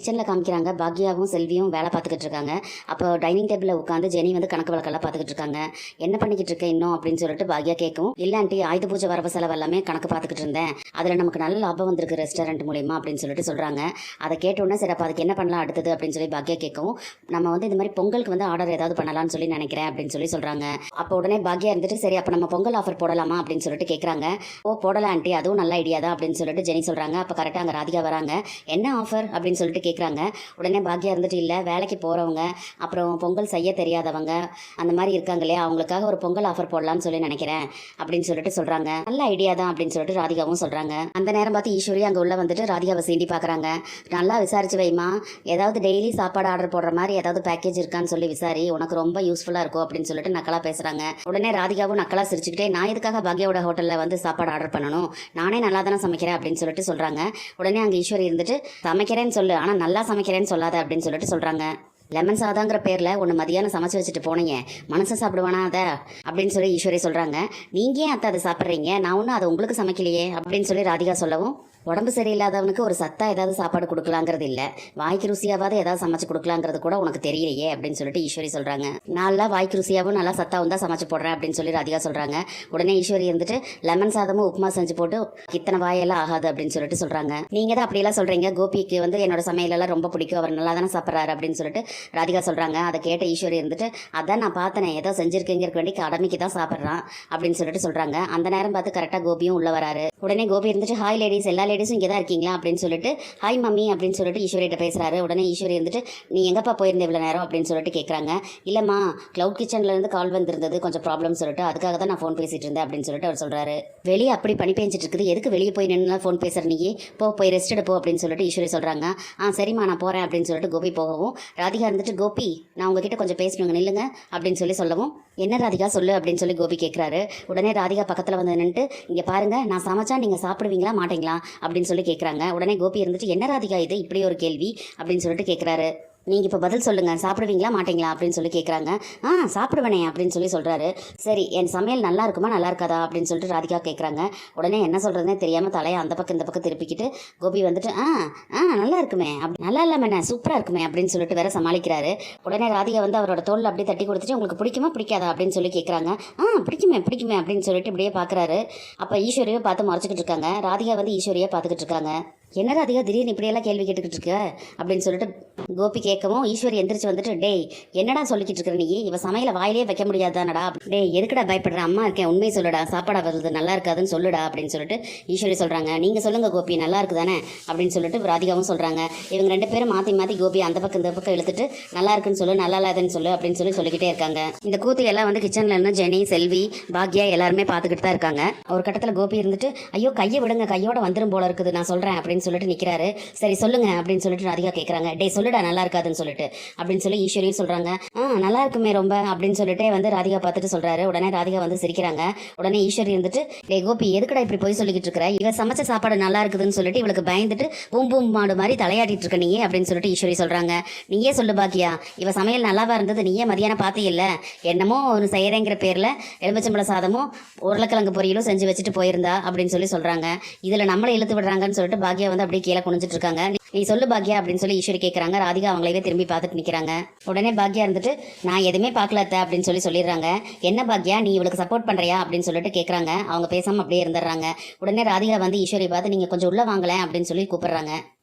கிச்சனில் காமிக்கிறாங்க. பாக்யாவும் செல்வியும் வேலை பார்த்துக்கிட்டு இருக்காங்க. அப்போ டைனிங் டேபிளில் உட்காந்து ஜெனி வந்து கணக்கு வழக்கெல்லாம் பார்த்துக்கிட்டு இருக்காங்க. என்ன பண்ணிக்கிட்டு இருக்க இன்னும் அப்படின்னு சொல்லிட்டு பாக்யா கேட்கும். இல்லை ஆண்டி, ஆயுத பூஜை வரவு செலவு எல்லாமே கணக்கு பார்த்துக்கிட்டு இருந்தேன். அதில் நமக்கு நல்ல லாபம் வந்திருக்கு ரெஸ்டாரண்ட் மூலியமா அப்படின்னு சொல்லிட்டு சொல்கிறாங்க. அதை கேட்டோன்னே சரி அப்போ அதுக்கு என்ன பண்ணலாம் அடுத்தது அப்படின்னு சொல்லி பாக்யா கேட்கவும், நம்ம வந்து இந்த மாதிரி பொங்கலுக்கு வந்து ஆர்டர் ஏதாவது பண்ணலாம்னு சொல்லி நினைக்கிறேன் அப்படின்னு சொல்லி சொல்கிறாங்க. அப்போ உடனே பாக்யா இருந்துட்டு சரி அப்போ நம்ம பொங்கல் ஆஃபர் போடலாமா அப்படின்னு சொல்லிட்டு கேட்குறாங்க. ஓ போடலாம் ஆண்டி, அதுவும் நல்ல ஐடியா தான் அப்படின்னு சொல்லிட்டு ஜெனி சொல்கிறாங்க. அப்போ கரெக்டாக அங்கே ராதிகா வராங்க. என்ன ஆஃபர் அப்படின்னு சொல்லிட்டு கேட்குறாங்க. உடனே பாக்யா இருந்துட்டு இல்லை, வேலைக்கு போகிறவங்க அப்புறம் பொங்கல் செய்ய தெரியாதவங்க அந்த மாதிரி இருக்காங்க இல்லையா, அவங்களுக்காக ஒரு பொங்கல் ஆஃபர் போடலாம்னு சொல்லி நினைக்கிறேன் அப்படின்னு சொல்லிட்டு சொல்கிறாங்க. நல்ல ஐடியா தான் அப்படின்னு சொல்லிட்டு ராதிகாவும் சொல்கிறாங்க. அந்த நேரம் பார்த்து ஈஸ்வரி அங்கே உள்ள வந்துட்டு ராதிகாவை சீண்டி பார்க்குறாங்க. நல்லா விசாரிச்சு வைமா, ஏதாவது டெய்லி சாப்பாடு ஆர்டர் போடுற மாதிரி ஏதாவது பேக்கேஜ் இருக்கான்னு சொல்லி விசாரி, உனக்கு ரொம்ப யூஸ்ஃபுல்லாக இருக்கும் அப்படின்னு சொல்லிட்டு நக்கலா பேசுகிறாங்க. உடனே ராதிகாவும் நக்கலா சிரிச்சுக்கிட்டே, நான் இதுக்காக பாக்யாவோட ஹோட்டலில் வந்து சாப்பாடு ஆர்டர் பண்ணணும், நானே நல்லா தானே சமைக்கிறேன் அப்படின்னு சொல்லிட்டு சொல்கிறாங்க. உடனே அங்கே ஈஸ்வரி இருந்துட்டு சமைக்கிறேன்னு சொல்லு, ஆனால் நல்லா சமைக்கிறேன்னு சொல்லாத அப்படின்னு சொல்லிட்டு சொல்கிறாங்க. லெமன் சாதாங்கிற பேரில் ஒன்று மதியானம் சமைச்சு வச்சுட்டு போனீங்க, மனசை சாப்பிடுவானா அதை அப்படின்னு சொல்லி ஈஸ்வரி சொல்கிறாங்க. நீங்கள் ஏன் அத்தை அதை சாப்பிட்றீங்க, நான் ஒன்றும் அதை உங்களுக்கு சமைக்கலையே அப்படின்னு சொல்லி ராதிகா சொல்லவும், உடம்பு சரியில்லாதவனுக்கு ஒரு சத்தா ஏதாவது சாப்பாடு கொடுக்கலாங்கிறது இல்லை, வாய்க்கு ருசியாவது ஏதாவது சமைச்சு கொடுக்கலாங்கிறது கூட உனக்கு தெரியலையே அப்படின்னு சொல்லிட்டு ஈஸ்வரி சொல்கிறாங்க. நல்லா வாய்க்கு ருசியாகவும் நல்லா சத்தாவும் தான் சமைச்சு போடுறேன் அப்படின்னு சொல்லி ராதிகா சொல்கிறாங்க. உடனே ஈஸ்வரி இருந்துட்டு லெமன் சாதமும் உப்புமா செஞ்சு போட்டு இத்தனை வாயெல்லாம் ஆகாது அப்படின்னு சொல்லிட்டு சொல்கிறாங்க. நீங்கள் தான் அப்படியெல்லாம் சொல்கிறீங்க, கோபிக்கு வந்து என்னோட சமையலெல்லாம் ரொம்ப பிடிக்கும், அவர் நல்லா தானே சாப்பிட்றாரு அப்படின்னு சொல்லிட்டு ராதிகா சொல்கிறாங்க. அதை கேட்ட ஈஸ்வரி இருந்துட்டு அதான் நான் பார்த்தேனே, ஏதோ செஞ்சிருக்கேங்கிறக்கு வேண்டி கடமைக்கு தான் சாப்பிட்றான் அப்படின்னு சொல்லிட்டு சொல்கிறாங்க. அந்த நேரம் பார்த்து கரெக்டாக கோபியும் உள்ள வராரு. உடனே கோபி இருந்துட்டு ஹாய் லேடிஸ், எல்லா லேடிஸும் இங்கே தான் இருக்கீங்களா அப்படின்னு சொல்லிட்டு ஹாய் மம்மி அப்படின்னு சொல்லிட்டு ஈஸ்வரிகிட்ட பேசுகிறாரு. உடனே ஈஸ்வரி இருந்துட்டு நீ எங்கப்பா போயிருந்த இவ்வளோ நேரம் அப்படின்னு சொல்லிட்டு கேட்குறாங்க. இல்லைம்மா, க்ளவுட் கிச்சன்லேருந்து கால் வந்திருந்தது, கொஞ்சம் ப்ராப்ளம் சொல்லிட்டு அதுக்காக தான் நான் ஃபோன் பேசிகிட்டு இருந்தேன் அப்படின்னு சொல்லிட்டு அவர் சொல்கிறாரு. வெளியே அப்படி பனி பேஞ்சிட்டு இருக்குது, எதுக்கு வெளியே போய் நின்று ஃபோன் பேசுகிற நீ, போய் ரெஸ்ட் எடுப்போ அப்படின்னு சொல்லிட்டு ஈஸ்வரி சொல்கிறாங்க. சரிம்மா நான் போகிறேன் அப்படின்னு சொல்லிட்டு கோபி போகவும், ராதிகா இருந்துட்டு கோபி நான் உங்ககிட்ட கொஞ்சம் பேசணுங்க நில்லுங்க அப்படின்னு சொல்லி சொல்லவும், என்ன ராதிகா சொல்லு அப்படின்னு சொல்லி கோபி கேட்குறாரு. உடனே ராதிகா பக்கத்தில் வந்து நின்றுட்டு இங்கே பாருங்க, நான் சமைச்சா நீங்கள் சாப்பிடுவீங்களா மாட்டீங்களா அப்படின்னு சொல்லி கேட்குறாங்க. உடனே கோபி இருந்துட்டு என்ன ராதிகா இது இப்படி ஒரு கேள்வி அப்படின்னு சொல்லிட்டு கேட்குறாரு. நீங்கள் இப்போ பதில் சொல்லுங்கள், சாப்பிடுவீங்களா மாட்டீங்களா அப்படின்னு சொல்லி கேட்குறாங்க. சாப்பிடுவேனே அப்படின்னு சொல்லி சொல்கிறாரு. சரி என் சமையல் நல்லா இருக்குமா நல்லா இருக்காதா அப்படின்னு சொல்லிட்டு ராதிகா கேட்குறாங்க. உடனே என்ன சொல்கிறதுனே தெரியாமல் தலையை அந்த பக்கம் இந்த பக்கம் திருப்பிக்கிட்டு கோபி வந்துட்டு நல்லா இருக்குமே, அப்படி நல்லா இல்லாம சூப்பராக இருக்குமே அப்படின்னு சொல்லிட்டு வேற சமாளிக்கிறாரு. உடனே ராதிகா வந்து அவரோட தோளில் அப்படியே தட்டி கொடுத்துட்டு உங்களுக்கு பிடிக்குமா பிடிக்காதா அப்படின்னு சொல்லி கேட்குறாங்க. பிடிக்குமே பிடிக்குமே அப்படின்னு சொல்லிட்டு இப்படியே பார்க்குறாரு. அப்போ ஈஸ்வரியை பார்த்து மறைச்சிக்கிட்டு இருக்காங்க. ராதிகா வந்து ஈஸ்வரியை பார்த்துக்கிட்டு இருக்காங்க. என்ன ராதிகா திடீர்னு இப்படியெல்லாம் கேள்வி கேட்டுக்கிட்டு இருக்க அப்படின்னு சொல்லிட்டு கோபி கேட்கவும், ஈஸ்வரி எந்திரிச்சு வந்துட்டு டேய் என்னடா சொல்லிக்கிட்டு இருக்கிற நீ, இவ சமையல வாயிலே வைக்க முடியாதானடா, டேய் எதுக்குடா பயப்படுற, அம்மா இருக்கேன் உண்மையை சொல்லுடா, சாப்பாடா வருது நல்லா இருக்காதுன்னு சொல்லுடா அப்படின்னு சொல்லிட்டு ஈஸ்வரி சொல்கிறாங்க. நீங்கள் சொல்லுங்கள் கோபி நல்லா இருக்குதானே அப்படின்னு சொல்லிட்டு ராதிகாவும் சொல்கிறாங்க. இவங்க ரெண்டு பேரும் மாற்றி மாற்றி கோபி அந்த பக்கம் இந்த பக்கம் இழுத்துட்டு நல்லா இருக்குன்னு சொல்லு நல்லா இல்லாதுன்னு சொல்லு அப்படின்னு சொல்லிக்கிட்டே இருக்காங்க. இந்த கூத்து எல்லாம் வந்து கிச்சனில் இருந்து ஜெனி செல்வி பாக்யா எல்லாருமே பார்த்துக்கிட்டு தான் இருக்காங்க. ஒரு கட்டத்தில் கோபி இருந்துட்டு ஐயோ கையை விடுங்க, கையோட வந்துடும் போல இருக்குது, நான் சொல்கிறேன் அப்படின்னு சொல்லிட்டு நிற்கிறாரு. சரி சொல்லுங்க அப்படின்னு சொல்லிட்டு ராதிகா கேட்குறாங்க. டே சொல்லுடா நல்லா இருக்காதுன்னு சொல்லிட்டு அப்படின்னு சொல்லி ஈஸ்வரியும் சொல்கிறாங்க. நல்லா இருக்குமே ரொம்ப அப்படின்னு சொல்லிட்டு வந்து ராதிகா பார்த்துட்டு சொல்கிறாரு. உடனே ராதிகா வந்து சிரிக்கிறாங்க. உடனே ஈஸ்வரி இருந்துட்டு டே கோபி எதுக்குடா இப்படி போய் சொல்லிக்கிட்டு இருக்கிற, இவ சமைச்ச சாப்பாடு நல்லா இருக்குதுன்னு சொல்லிட்டு இவளுக்கு பயந்துட்டு பூம் மாடு மாதிரி தலையாட்டிட்டு இருக்க நீயே அப்படின்னு சொல்லிட்டு ஈஸ்வரி சொல்கிறாங்க. நீயே சொல்லு பாக்கியா, இவ சமையல் நல்லாவா இருந்தது, நீயே மதியானம் பார்த்தியில்ல, என்னமோ ஒரு செய்கிறேங்கிற பேரில் எலுமிச்சம்பழ சாதமும் உருளைக்கிழங்கு பொரியலும் செஞ்சு வச்சுட்டு போயிருந்தா அப்படின்னு சொல்லி சொல்கிறாங்க. இதில் நம்மளை இழுத்து விடுறாங்கன்னு சொல்லிட்டு பாக்கியா வந்து அப்படியே கீழே குனிஞ்சிட்டு இருக்காங்க. நீ சொல்லு பாக்யா அப்படின்னு சொல்லி ஈஸ்வரி கேட்குறாங்க. ராதிகா அவங்களவே திரும்பி பார்த்துட்டு நிற்கிறாங்க. உடனே பாக்யா இருந்துட்டு நான் எதுவுமே பார்க்கல அப்படின்னு சொல்லிடுறாங்க. என்ன பாக்யா நீ இவளுக்கு சப்போர்ட் பண்ணுறியா அப்படின்னு சொல்லிட்டு கேட்குறாங்க. அவங்க பேசாமல் அப்படியே இருந்துடுறாங்க. உடனே ராதிகா வந்து ஈஸ்வரி பார்த்து நீங்கள் கொஞ்சம் உள்ளே வாங்கலேன் அப்படின்னு சொல்லி கூப்பிடுறாங்க.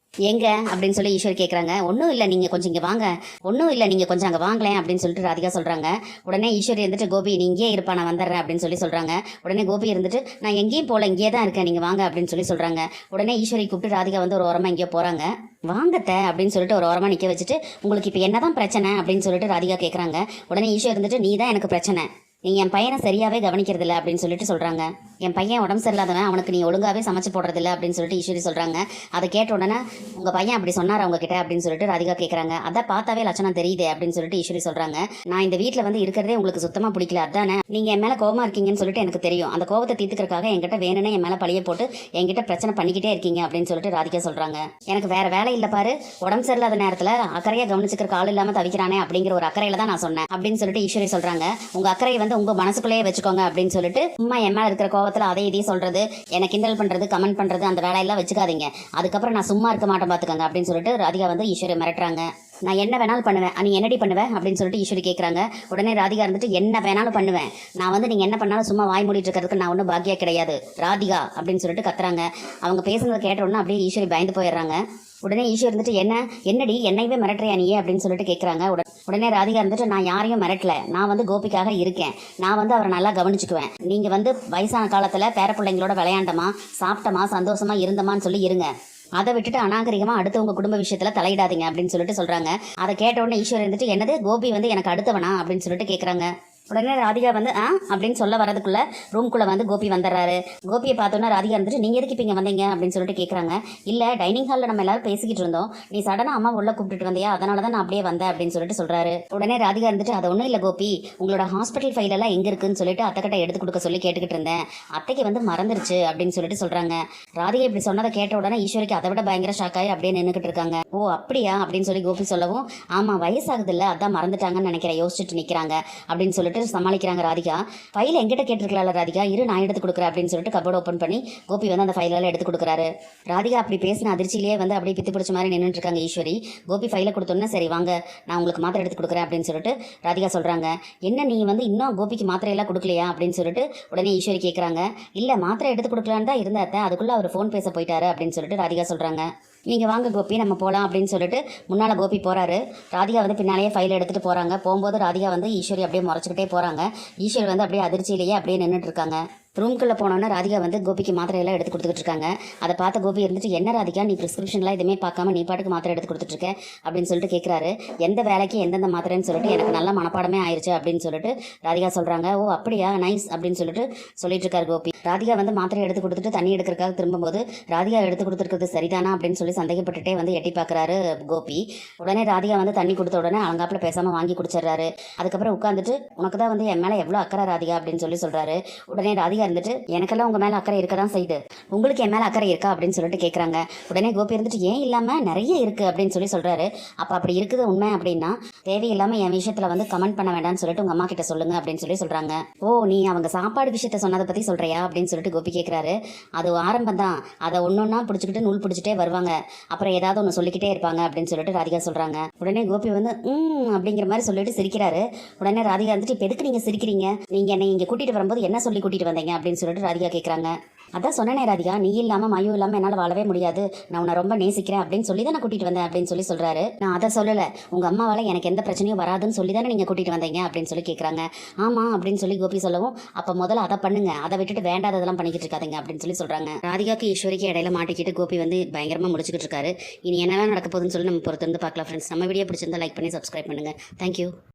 எங்க அப்படின்னு சொல்லி ஈஸ்வரி கேட்குறாங்க. ஒன்றும் இல்லை நீங்கள் கொஞ்சம் இங்கே வாங்க, ஒன்றும் இல்லை நீங்கள் கொஞ்சம் அங்கே வாங்கலேன் அப்படின்னு சொல்லிட்டு ராதிகா சொல்கிறாங்க. உடனே ஈஸ்வரி இருந்துட்டு கோபி நீ இங்கேயே இருப்பா நான் வந்துடுறேன் அப்படின்னு சொல்லி சொல்கிறாங்க. உடனே கோபி இருந்துட்டு நான் எங்கேயும் போகல, இங்கேயே தான் இருக்கேன், நீங்கள் வாங்க அப்படின்னு சொல்லி சொல்கிறாங்க. உடனே ஈஸ்வரி கூப்பிட்டு ராதிகா வந்து ஒரு ஓரமாக எங்கேயோ போகிறாங்க. வாங்கத்த அப்படின்னு சொல்லிட்டு ஒரு ஓரமாக நிற்க வச்சுட்டு உங்களுக்கு இப்போ என்ன தான் பிரச்சனை அப்படின்னு சொல்லிட்டு ராதிகா கேட்குறாங்க. உடனே ஈஸ்வரி இருந்துட்டு நீ தான் எனக்கு பிரச்சனை, நீங்கள் என் பையனை சரியாகவே கவனிக்கிறதில்ல அப்படின்னு சொல்லிட்டு சொல்கிறாங்க. என் பையன் உடம்பு சரியில்லாதவன், அவனுக்கு நீ ஒழுங்காகவே சமைச்சு போடுறதில்ல அப்படின்னு சொல்லிட்டு ஈஸ்வரி சொல்கிறாங்க. அதை கேட்ட உடனே உங்கள் பையன் அப்படி சொன்னார் அவங்ககிட்ட அப்படின்னு சொல்லிட்டு ராதிகா கேட்குறாங்க. அதான் பார்த்தாவே லட்சணம் தெரியுது அப்படின்னு சொல்லிட்டு ஈஸ்வரி சொல்கிறாங்க. நான் இந்த வீட்டில் வந்து இருக்கிறதே உங்களுக்கு சுத்தமாக பிடிக்கல, அதானே நீங்கள் என் மேலே கோபமாக இருக்கீங்கன்னு சொல்லிட்டு எனக்கு தெரியும். அந்த கோபத்தை தீர்த்துக்கிறதுக்காக என்கிட்ட வேணும்னே என் மேலே பழிய போட்டு என்கிட்ட பிரச்சனை பண்ணிக்கிட்டே இருக்கீங்க அப்படின்னு சொல்லிட்டு ராதிகா சொல்கிறாங்க. எனக்கு வேறு வேலை இல்லை பாரு, உடம்பு சரியில்லாத நேரத்தில் அக்கறையாக கவனிச்சுக்கிறக்கு ஆள் இல்லாமல் தவிக்கிறானே அப்படிங்கிற ஒரு அக்கறையில் தான் நான் சொன்னேன் அப்படின்னு சொல்லிட்டு ஈஸ்வரி சொல்கிறாங்க. உங்கள் அக்கறையை வந்து உங்கள் மனசுக்குள்ளேயே வச்சுக்கோங்க அப்படின்னு சொல்லிட்டு என் மேலே இருக்கிற கோவத்தை கோவத்தில் அதை இதையும் சொல்கிறது, எனக்கு கிண்டல் பண்ணுறது, கமெண்ட் பண்ணுறது, அந்த வேலையெல்லாம் வச்சுக்காதீங்க. அதுக்கப்புறம் நான் சும்மா இருக்க மாட்டேன் பார்த்துக்கோங்க அப்படின்னு சொல்லிட்டு ராதிகா வந்து ஈஸ்வரி மிரட்டுறாங்க. நான் என்ன வேணாலும் பண்ணுவேன், நீ என்னடி பண்ணுவேன் அப்படின்னு சொல்லிட்டு ஈஸ்வரி கேட்குறாங்க. உடனே ராதிகா இருந்துட்டு என்ன வேணாலும் பண்ணுவேன், நான் வந்து நீங்கள் என்ன பண்ணாலும் சும்மா வாய் மூடிட்டு இருக்கிறதுக்கு நான் ஒன்றும் பாக்கியா கிடையாது ராதிகா அப்படின்னு சொல்லிட்டு கத்துறாங்க. அவங்க பேசுனதை கேட்ட உடனே அப்படியே ஈஸ்வரி பயந்து போயிடுறாங்க. உடனே ஈஸ்வரி இருந்துட்டு என்னடி என்னையவே மிரட்டுறியா நீ அப்படின்னு சொல்லிட்டு கேட்குறாங்க. உடனே ராதிகா இருந்துட்டு நான் யாரையும் மிரட்டல, நான் வந்து கோபிக்காக இருக்கேன், நான் வந்து அவரை நல்லா கவனிச்சுக்குவேன், நீங்கள் வந்து வயசான காலத்தில் பேர பிள்ளைங்களோட விளையாண்டமா சாப்பிட்டமா சந்தோஷமா இருந்தமான்னு சொல்லி இருங்க, அதை விட்டுட்டு அநாகரிகமாக அடுத்தவங்க குடும்ப விஷயத்தில் தலையிடாதீங்க அப்படின்னு சொல்லிட்டு சொல்கிறாங்க. அதை கேட்ட உடனே ஈஸ்வரி இருந்துட்டு என்னது கோபி வந்து எனக்கு அடுத்தவனா அப்படின்னு சொல்லிட்டு கேட்குறாங்க. உடனே ராதிகா வந்து அப்படின்னு சொல்ல வரதுக்குள்ள ரூம்குள்ளே வந்து கோபி வந்துடுறாரு. கோபியை பார்த்தோன்னா ராதிகா இருந்துட்டு நீங்கள் எதுக்கு இப்போ இங்கே வந்தீங்க அப்படின்னு சொல்லிட்டு கேட்குறாங்க. இல்லை டைனிங் ஹாலில் நம்ம எல்லாரும் பேசிக்கிட்டு இருந்தோம், நீ சடனாக அம்மா உள்ள கூப்பிட்டுட்டு வந்தியா, அதனால தான் நான் அப்படியே வந்தேன் அப்படின்னு சொல்லிட்டு சொல்கிறாரு. உடனே ராதிகா இருந்துட்டு அது ஒன்றும் இல்லை கோபி, உங்களோட ஹாஸ்பிட்டல் ஃபைலெல்லாம் எங்கே இருக்குன்னு சொல்லிட்டு அத்தைக்கிட்ட எடுத்து கொடுக்க சொல்லி கேட்டுக்கிட்டு இருந்தேன், அத்தைக்கு வந்து மறந்துருச்சு அப்படின்னு சொல்லிட்டு சொல்கிறாங்க. ராதிகா இப்படி சொன்னதை கேட்ட உடனே ஈஸ்வரிக்கு அதை விட பயங்கர ஷாக்காகி அப்படியே நின்றுக்கிட்டு இருக்காங்க. ஓ அப்படியா அப்படின்னு சொல்லி கோபி சொல்லவும், ஆமாம் வயசாகுது இல்லை அதான் மறந்துட்டாங்கன்னு நினைக்கிறேன், யோசிச்சுட்டு நிற்கிறாங்க அப்படின்னு சொல்லிட்டு சமாளிக்கிறாங்க. ராதிகா ஃபைல் எங்கிட்ட கேட்டிருக்கல ராதிகா, இரு நான் எடுத்து கொடுக்குறேன் அப்படின்னு சொல்லிட்டு கபோர்டு ஓப்பன் பண்ணி கோபி வந்து அந்த ஃபைலெல்லாம் எடுத்து கொடுக்குறாரு. ராதிகா அப்படி பேசின அதிர்ச்சியிலேயே வந்து அப்படியே பித்து பிடிச்ச மாதிரி நின்றுட்டு இருக்காங்க ஈஸ்வரி. கோபி ஃபைலை கொடுத்தோன்னே சரி வாங்க நான் உங்களுக்கு மாத்திரை எடுத்து கொடுக்குறேன் அப்படின்னு சொல்லிட்டு ராதிகா சொல்கிறாங்க. என்ன நீ வந்து இன்னும் கோபிக்கு மாத்திரையெல்லாம் கொடுக்கலையா அப்படின்னு சொல்லிட்டு உடனே ஈஸ்வரி கேட்குறாங்க. இல்லை மாத்திரை எடுத்து கொடுக்கலான்னு தான் இருந்தாத்த, அதுக்குள்ளே அவர் ஃபோன் பேச போயிட்டாரு அப்படின்னு சொல்லிட்டு ராதிகா சொல்கிறாங்க. நீங்கள் வாங்க கோபி நம்ம போகலாம் அப்படின்னு சொல்லிட்டு முன்னால் கோபி போகிறாரு. ராதிகா வந்து பின்னாலேயே ஃபைல் எடுத்துகிட்டு போகிறாங்க. போகும்போது ராதிகா வந்து ஈஸ்வரி அப்படியே முறைச்சிக்கிட்டே போகிறாங்க. ஈஸ்வரி வந்து அப்படியே அதிர்ச்சியிலேயே அப்படியே நின்றுட்டு இருக்காங்க. ரூம்குள்ளே போனோன்னா ராதிகா வந்து கோபிக்கு மாத்திரையெல்லாம் எடுத்து கொடுத்துட்டு இருக்காங்க. அதை பார்த்த கோபி இருந்துட்டு என்ன ராதிகா நீ ப்ரிஸ்கிரிப்ஷன்லாம் எதுவுமே பார்க்காம நீ பாட்டுக்கு மாத்திரை எடுத்து கொடுத்துட்ருக்க அப்படின்னு சொல்லிட்டு கேட்குறாரு. எந்த வேலைக்கு எந்தெந்த மாத்திரைன்னு சொல்லிட்டு எனக்கு நல்ல மனப்பாடமே ஆயிடுச்சு அப்படின்னு சொல்லிட்டு ராதிகா சொல்கிறாங்க. ஓ அப்படியா நைஸ் அப்படின்னு சொல்லிட்டு இருக்காரு கோபி. ராதிகா வந்து மாத்திரை எடுத்து கொடுத்துட்டு தண்ணி எடுக்கிறதுக்காக திரும்பும்போது ராதிகா எடுத்து கொடுத்துருக்கிறது சரிதானா அப்படின்னு சொல்லி சந்தேகப்பட்டுட்டே வந்து எட்டி பார்க்குறாரு கோபி. உடனே ராதிகா வந்து தண்ணி கொடுத்த உடனே அலங்காப்பில் பேசாமல் வாங்கி குடிச்சிடுறாரு. அதுக்கப்புறம் உட்காந்துட்டு உனக்கு தான் வந்து என் மேலே எவ்வளோ அக்கறை ராதிகா அப்படின்னு சொல்கிறாரு. உடனே ராதிகா இருந்துட்டு எனக்கெல்லாம் உங்கள் மேலே அக்கறை இருக்க தான் செய்யுது, உங்களுக்கு என் மேலே அக்கறை இருக்கா அப்படின்னு சொல்லிட்டு கேட்குறாங்க. உடனே கோபி இருந்துட்டு ஏன் இல்லாமல் நிறைய இருக்குது அப்படின்னு சொல்கிறாரு. அப்போ அப்படி இருக்குது உண்மை அப்படின்னா தேவையில்லாமல் என் விஷயத்தில் வந்து கமெண்ட் பண்ண வேண்டாம்னு சொல்லிட்டு உங்கள் அம்மா கிட்ட சொல்லுங்க அப்படின்னு சொல்கிறாங்க. ஓ நீ அவங்க சாப்பாடு விஷயத்த சொன்னதை பற்றி சொல்கிறியா அப்படின்னு சொல்லிட்டு கோபி கேட்குறாரு. அது ஆரம்பம் தான், அதை ஒன்றொன்னா பிடிச்சிக்கிட்டு நூல் பிடிச்சிட்டே வருவாங்க, அப்புறம் ஏதாவது ஒன்று சொல்லிக்கிட்டே இருப்பாங்க அப்படின்னு சொல்லிட்டு ராதிகா சொல்கிறாங்க. உடனே கோபி வந்து அப்படிங்கிற மாதிரி சொல்லிட்டு சிரிக்கிறாரு. உடனே ராதிகா வந்துட்டு இப்போ எதுக்கு நீங்கள் சிரிக்கிறீங்க, நீங்கள் என்னை இங்கே கூட்டிகிட்டு வரும்போது என்ன சொல்லி கூட்டிகிட்டு வந்தீங்க அப்படின்னு சொல்லிட்டு ராதிகா கேட்குறாங்க. அதான் சொன்னனே ராதிகா, நீ இல்லாமல் மயு இல்லாமல் என்னால் வாழவே முடியாது, நான் உன்னை ரொம்ப நேசிக்கிறேன் அப்படின்னு சொல்லி தான் நான் கூட்டிகிட்டு வந்தேன் அப்படின்னு சொல்கிறாரு. நான் அதை சொல்லலை, உங்கள் அம்மாவால் எனக்கு எந்த பிரச்சனையும் வராதுன்னு சொல்லி தானே நீங்கள் கூட்டிகிட்டு வந்தீங்க அப்படின்னு சொல்லி கேட்குறாங்க. ஆமாம் அப்படின்னு சொல்லி கோபி சொல்லவும், அப்போ முதல்ல அதை பண்ணுங்க, அதை விட்டுட்டு வேண்டாததெல்லாம் பண்ணிக்கிட்டு இருக்காதீங்க அப்படின்னு சொல்கிறாங்க. ராதிகாக்கு ஈஸ்வரிக்கு இடையில மாட்டிக்கிட்டு கோபி வந்து பயங்கரமாக முடிச்சுக்கிட்டு இருக்காரு. இனி என்னெல்லாம் நடக்க போகுதுன்னு சொல்லி நம்ம பொறுத்திருந்து பார்க்கலாம் ஃப்ரெண்ட்ஸ். நம்ம வீடியோ பிடிச்சிருந்தா லைக் பண்ணி சப்ஸ்கிரைப் பண்ணுங்கள். தேங்க்யூ.